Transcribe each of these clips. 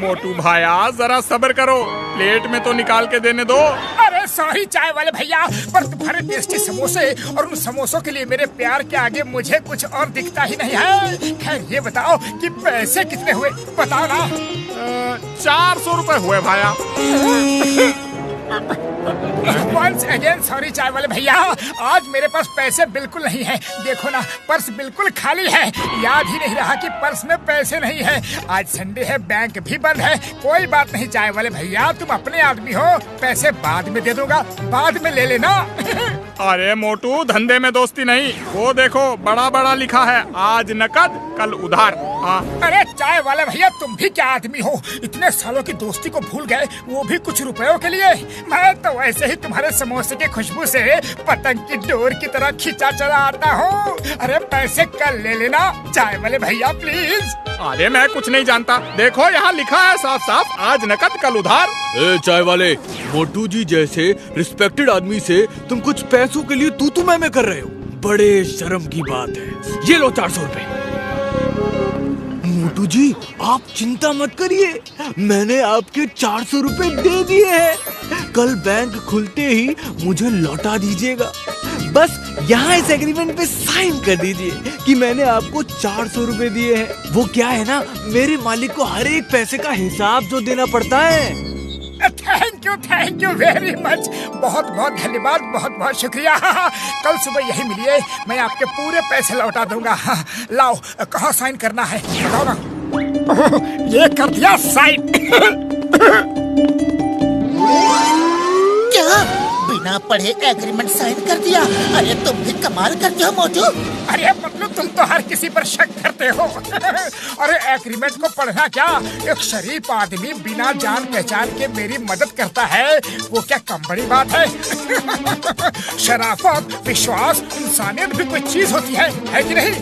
मोटू भाया जरा सब्र करो, प्लेट में तो निकाल के देने दो। अरे सॉरी चाय वाले भैया, पर तुम्हारे टेस्टी समोसे और उन समोसों के लिए मेरे प्यार के आगे मुझे कुछ और दिखता ही नहीं है। खैर ये बताओ कि पैसे कितने हुए, बताओ ना। 400 रुपए हुए भाया। Once again सॉरी चाय वाले भैया, आज मेरे पास पैसे बिल्कुल नहीं है। देखो ना, पर्स बिल्कुल खाली है। याद ही नहीं रहा कि पर्स में पैसे नहीं है। आज संडे है, बैंक भी बंद है। कोई बात नहीं चाय वाले भैया, तुम अपने आदमी हो, पैसे बाद में दे दूंगा, बाद में ले लेना। अरे मोटू, धंधे में दोस्ती नहीं। वो देखो बड़ा बड़ा लिखा है, आज नकद कल उधार। हाँ। अरे चाय वाले भैया, तुम भी क्या आदमी हो, इतने सालों की दोस्ती को भूल गए, वो भी कुछ रुपयों के लिए। मैं तो वैसे ही तुम्हारे समोसे की खुशबू से पतंग की डोर की तरह खिंचा चला आता हूँ। अरे पैसे कल ले लेना चाय वाले भैया प्लीज। अरे मैं कुछ नहीं जानता, देखो यहाँ लिखा है साफ साफ, आज नकद कल उधार। ए चाय वाले, मोटू जी जैसे रिस्पेक्टेड आदमी से तुम कुछ पैसों के लिए तू मैं कर रहे हो, बड़े शर्म की बात है। ये लो 400 रुपए। मोटू जी आप चिंता मत करिए, मैंने आपके 400 रुपए दे दिए हैं। कल बैंक खुलते ही मुझे लौटा दीजिएगा। बस यहाँ इस एग्रीमेंट पे साइन कर दीजिए कि मैंने आपको 400 रुपए दिए हैं। वो क्या है ना, मेरे मालिक को हर एक पैसे का हिसाब जो देना पड़ता है। Thank you very much. बहुत बहुत धन्यवाद, बहुत बहुत शुक्रिया। कल सुबह यही मिलिए, मैं आपके पूरे पैसे लौटा दूंगा। लाओ, कहाँ साइन करना है बताओ ना। ये कर दिया साइन। क्या बिना पढ़े एग्रीमेंट साइन कर दिया? अरे तुम भी कमाल करते हो मोटू। अरे मतलब तुम तो हर किसी पर शक करते हो। अरे एग्रीमेंट को पढ़ना क्या, एक शरीफ आदमी बिना जान पहचान के मेरी मदद करता है, वो क्या कम बड़ी बात है? शराफत, विश्वास, इंसानियत भी कोई चीज होती है कि नहीं?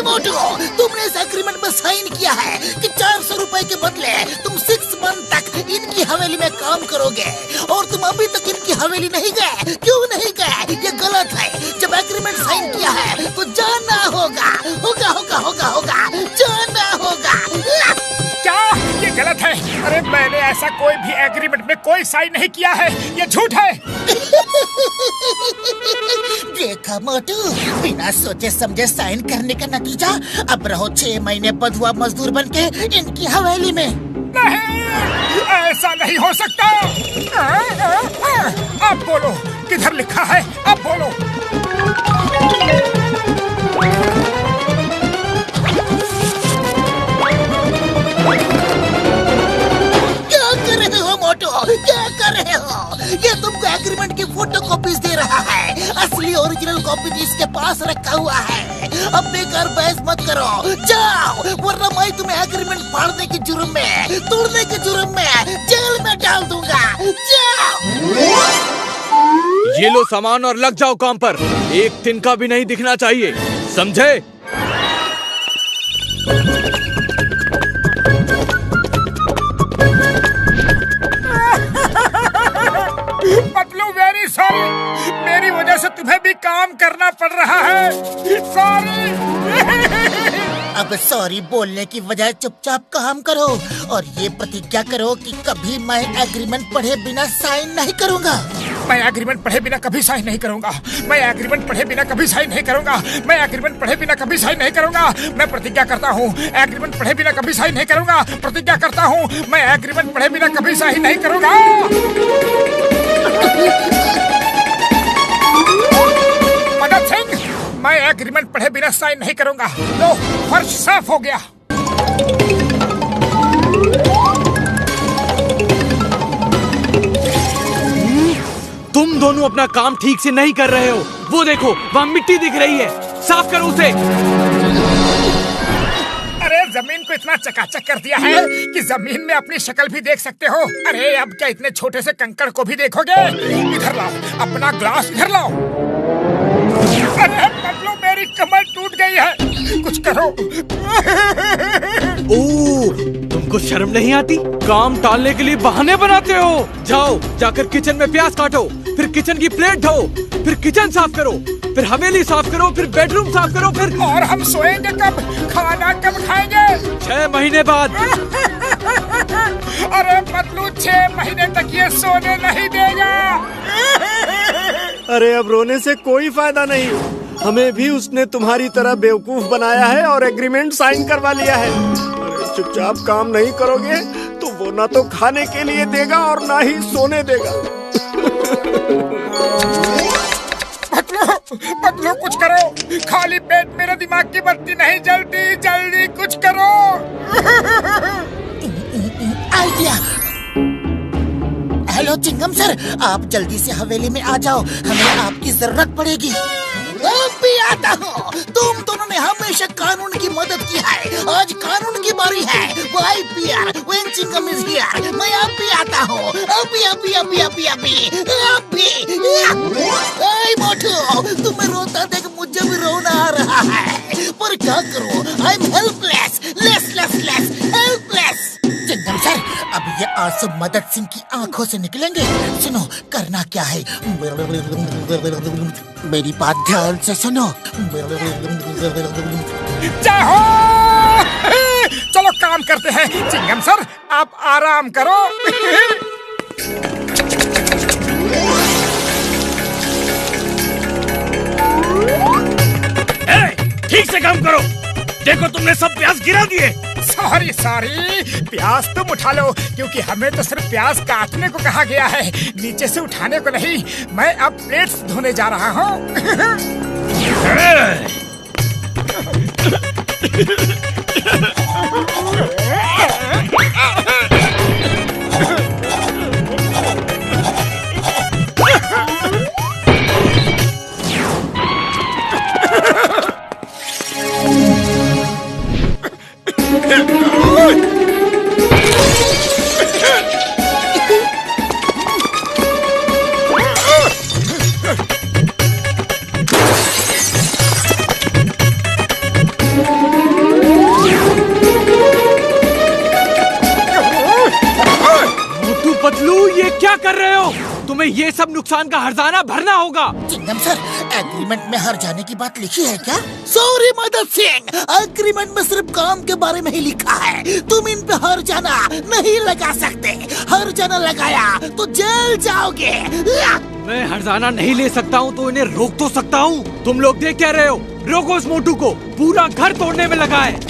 मोटू, तुमने इस एग्रीमेंट में साइन किया है कि 400 रुपए के बदले तुम 6 मंथ तक इनकी हवेली में काम करोगे, और तुम अभी तक इनकी हवेली नहीं गए। क्यों नहीं गए? ये गलत है। जब एग्रीमेंट साइन किया है तो जाना होगा, जाना होगा। क्या ये गलत है? अरे मैंने ऐसा कोई भी एग्रीमेंट में कोई साइन नहीं किया है, ये झूठ है। देखा मोटू, बिना सोचे समझे साइन करने का नतीजा, अब रहो 6 महीने बधुआ मजदूर बनके इनकी हवेली में। नहीं, ऐसा नहीं हो सकता। अब बोलो, किधर लिखा है? अब बोलो। क्या कर रहे हो मोटू, क्या कर रहे हो? ये तुमको एग्रीमेंट की फोटो कॉपीज दे रहा है, असली ओरिजिनल कॉपी इसके पास रखा हुआ है। अब बेकार बहस मत करो, जाओ, वरना मैं तुम्हें एग्रीमेंट फाड़ने के जुर्म में, तोड़ने के जुर्म में जेल में डाल दूंगा। जाओ। ये लो सामान और लग जाओ काम पर, एक तिनका भी नहीं दिखना चाहिए, समझे? पतलू वेरी सॉरी, मेरी वजह से तुम्हें भी काम करना पड़ रहा है। सॉरी। अब सॉरी बोलने की बजाय चुपचाप काम करो और ये प्रतिज्ञा करो कि कभी मैं एग्रीमेंट पढ़े बिना साइन नहीं करूंगा। मैं एग्रीमेंट पढ़े बिना कभी साइन नहीं करूंगा। मैं एग्रीमेंट पढ़े बिना कभी साइन नहीं करूंगा। मैं एग्रीमेंट पढ़े बिना कभी साइन नहीं करूंगा। मैं प्रतिज्ञा करता हूँ, एग्रीमेंट पढ़े बिना कभी साइन नहीं करूंगा। प्रतिज्ञा करता हूँ, मैं एग्रीमेंट पढ़े बिना कभी साइन नहीं करूंगा। मदद सिंह, मैं एग्रीमेंट पढ़े बिना साइन नहीं करूंगा। लो, फर्श साफ हो गया। तुम दोनों अपना काम ठीक से नहीं कर रहे हो। वो देखो, वहाँ मिट्टी दिख रही है, साफ करो उसे। अरे जमीन को इतना चकाचक कर दिया है कि जमीन में अपनी शक्ल भी देख सकते हो। अरे अब क्या इतने छोटे से कंकड़ को भी देखोगे? इधर लाओ, अपना ग्लास इधर लाओ। अरे पतलू, मेरी कमर टूट गई है, कुछ करो। ओह, तुमको शर्म नहीं आती? काम टालने के लिए बहाने बनाते हो। जाओ, जाकर किचन में प्याज काटो, फिर किचन की प्लेट धो, फिर किचन साफ करो, फिर हवेली साफ करो, फिर बेडरूम साफ करो, फिर और हम सोएंगे कब? खाना कब खाएंगे? 6 महीने बाद। अरे पतलू 6 महीने तक ये सोने नहीं देगा। अरे अब रोने से कोई फायदा नहीं, हमें भी उसने तुम्हारी तरह बेवकूफ बनाया है और एग्रीमेंट साइन करवा लिया है। अरे चुपचाप काम नहीं करोगे तो वो ना तो खाने के लिए देगा और ना ही सोने देगा। पतलू कुछ करो, खाली पेट मेरे दिमाग की बत्ती नहीं जलती, जल्दी कुछ करो। आइडिया। हेलो चिंगम सर, आप जल्दी से हवेली में आ जाओ, हमें आपकी जरूरत पड़ेगी। अब भी आता हूँ। तुम दोनों ने हमेशा कानून की मदद की है, आज कानून की बारी है। Why PR when Chingam is here. मैं अब भी आता हूँ, अभी अभी अभी अभी अभी अभी। ए मोटू, तुम्हें रोता देख मुझे भी रोना आ रहा है, पर क्या करूँ? I am helpless, less helpless. Chingam sir, अब ये आंसू मदद सिंह की आंखों से निकलेंगे। सुनो, करना क्या है? मेरी बात ध्यान से सुनो। जाओ, चलो काम करते हैं। चिंगम सर, आप आराम करो। ठीक से काम करो, देखो तुमने सब प्याज गिरा दिए। सॉरी, प्याज तुम उठा लो, क्योंकि हमें तो सिर्फ प्याज काटने को कहा गया है, नीचे से उठाने को नहीं। मैं अब प्लेट्स धोने जा रहा हूँ। क्या कर रहे हो? तुम्हें ये सब नुकसान का हर्जाना भरना होगा। चिंगम सर, एग्रीमेंट में हर जाने की बात लिखी है क्या? सॉरी मदद सिंह, एग्रीमेंट में सिर्फ काम के बारे में ही लिखा है। तुम इन पे हर जाना नहीं लगा सकते। हर जाना लगाया तो जेल जाओगे। मैं हर्जाना नहीं ले सकता हूँ तो इन्हें रोक तो सकता हूँ। तुम लोग देख क्या रहे हो? रोको उस मोटू को, पूरा घर तोड़ने में लगा है।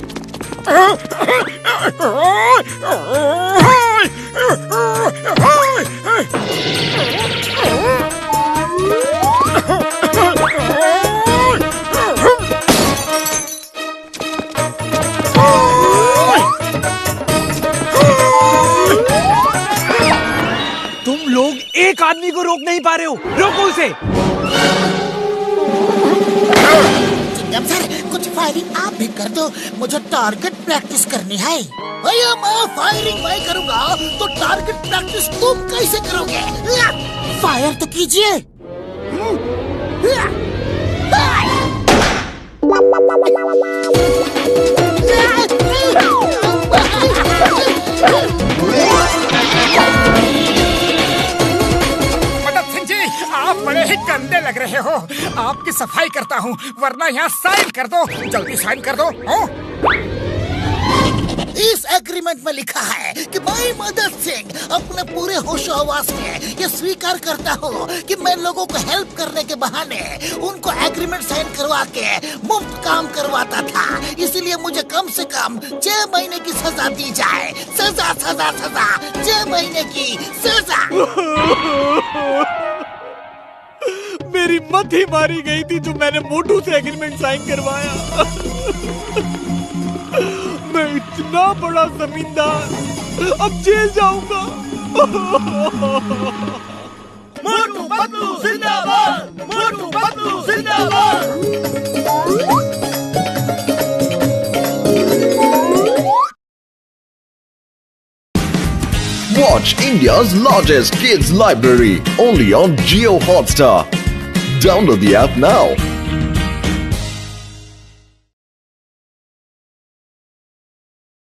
तुम लोग एक आदमी को रोक नहीं पा रहे हो, रोको उसे। चिंगम सर, कुछ फायरिंग आप भी कर दो, मुझे टारगेट प्रैक्टिस करनी है। भैया मैं फायरिंग मैं करूँगा तो टारगेट प्रैक्टिस तुम कैसे करोगे? फायर तो कीजिए। आप बड़े ही गंदे लग रहे हो। आपकी सफाई करता हूँ, वरना यहाँ साइन कर दो। जल्दी साइन कर दो। इस एग्रीमेंट में लिखा है कि मैं मदद सिंह अपने पूरे होशो हवास में ये स्वीकार करता हूँ कि मैं लोगों को हेल्प करने के बहाने उनको एग्रीमेंट साइन करवा के मुफ्त काम करवाता था। इसलिए मुझे कम से कम 6 महीने की सजा दी जाए। सजा 6 महीने की सजा। मेरी मत ही मारी गई थी जो मैंने मोटू से एग्रीमेंट साइन करवाया। मैं इतना बड़ा जमींदार अब जेल जाऊंगा। मोटू पतलू जिंदाबाद, मोटू पतलू जिंदाबाद। Watch India's largest kids library only on Jio Hotstar. Download the app now.